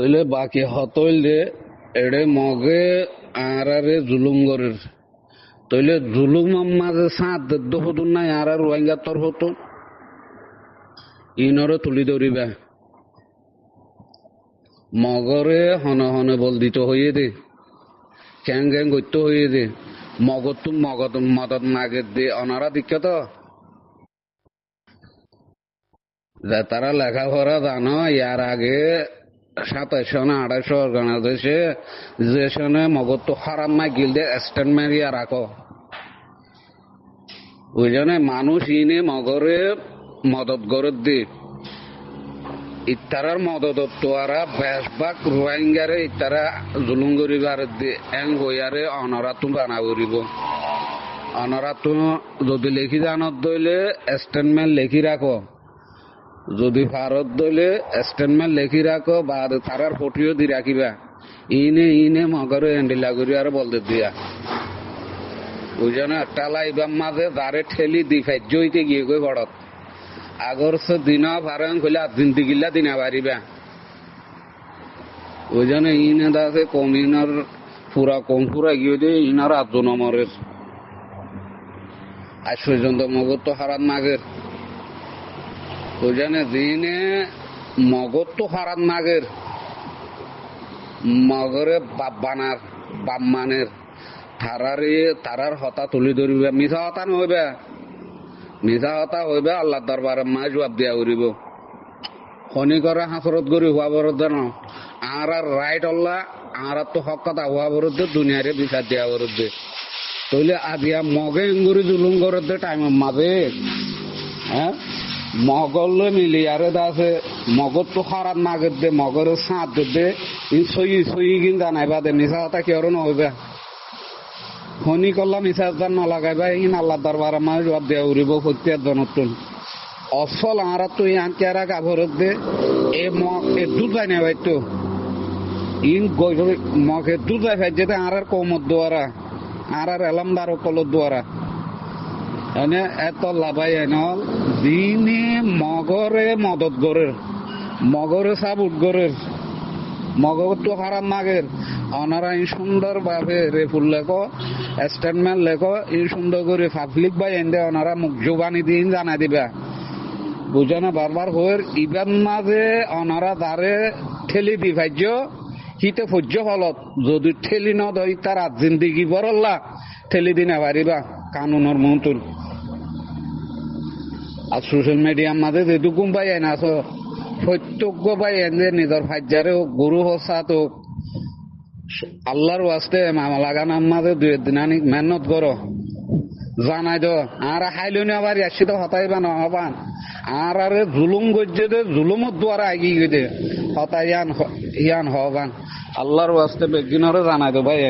তইলে বাকি হতইলে এড়ে মগে আরারে জুলুম গরের তইলে জুলুম মাঝে সাঁত দহদুন নাই আর রোহিঙ্গা তর হতো ইনরে তুলি ধরিবা মগরে হনে হনে বল দিত হইয়ে দে ক্যাং গ্যাং করতে হইয়ে দে মগর তুম মগদ মদত মাগে দে অনারা দিকে তো তারা লেখাপড়া জানো ইয়ার আগে 2700 না 2800 অর্গানাইজেশনে যে সনে মগর তো হারাম মাই গিলদে স্ট্যান্ড মারিয়া রাখো ওই জন্য মানুষ ইনে মগরে মদত গরত দি ইত্তারার মদত তোয়ারা বেশবাক রোহিঙ্গারে ইত্তারা জুলুম করিবার দি এং হইয়ারে অনরাতু বানা করিব অনরাতু যদি লেখি জানত দইলে স্টেটমেন্ট লেখি রাখো যদি ভারত দইলে স্টেটমেন্ট লেখি রাখো বা তারার ফটোও দি রাখিবা ইনে ইনে মগরে এন্ডিলা করি আর বলতে দিয়া ওই জন্য টালা ইবাম মাঝে দাঁড়ে ঠেলি দি ফাইজ হইতে গিয়ে গই বড়ত আগর সে দিনা ভারং কইলা দিন দিগিলা দিনা বাড়িবা ওই জন্য ইনে দাসে কমিনার পুরা কম পুরা গিয়ে দে ইনার 8 নম্বরের আজ পর্যন্ত মগর তো হারাত মাগের ওই জন্য দিনে মগর তো হারাত মাগের মগরে বাপ বানার বাপ মানের তারার হতা তুলি ধরিবে মিছা হতা নহইবে মিছা হতা হইবে আল্লাহ দরবারে মা জবাব দিয়া উড়িব খনি করে হাসরত করি হওয়া বরদ ন আর রাইট আল্লাহ আর তো হক কথা হওয়া বরদ দুনিয়ারে বিচার দিয়া বরদ তইলে আজিয়া মগে ইঙ্গুরি জুলুম করত টাইম মাঝে হ্যাঁ মগলে মিলি আরে দাসে মগর তো খারাপ মাগের দে মগরের সাঁত দে ই সই কিন জানাইবা দে মিছা হতা কি আর নহইবে খনি করলা মিছা নলাগাইবা ইন আল্লাহ দরবার আমার জবাব দেওয়া উড়িব প্রত্যেক জনতুন অসল আর তো ইয়ান কেরা কাভরত দে এ মগ এ দুধ যাই না ভাইতো ইন মগ এ দুধ যাই ভাই যেতে আর কমত দোয়ারা আর এলামদার কলত দোয়ারা এনে এত লাভাই এনল দিনে মগরে মদত গরের মগরে সাবুট গরের মগর তো হারাম মাগের অনারা ইন সুন্দর ভাবে রেফুল লেখো স্টেটমেন্ট লেখো ইন সুন্দর করে পাবলিক বা এনে ওনারা মুখ জোবানি দিন জানা দিবা বুঝে না বারবার হয়ের ইবান মাঝে ওনারা দাঁড়ে ঠেলি দি ভাজ্য হিতে সহ্য হলত যদি ঠেলি নদই তার জিন্দিগি বরল্লা ঠেলি দি না পারিবা কানুনের মন্তুল আর সোশ্যাল মিডিয়ার মাঝে যেটুকুম পাই না প্রত্যক্ষ পাই এনে নিজের ভাজ্যারে হোক গরু হোক সাত হোক আল্লাহর ওয়াস্তে মামা লাগানোর মাঝে 2 দিন আনি মেহনত করো জানাই দো আর হাইলনি আবার আসি তো হতাইবা নহবান আর আরে জুলুম গজ্জে দে জুলুমত দ্বারা আগি গই দে হতাই ইয়ান হবান আল্লাহর ওয়াস্তে বেগিনরে জানাই দো ভাই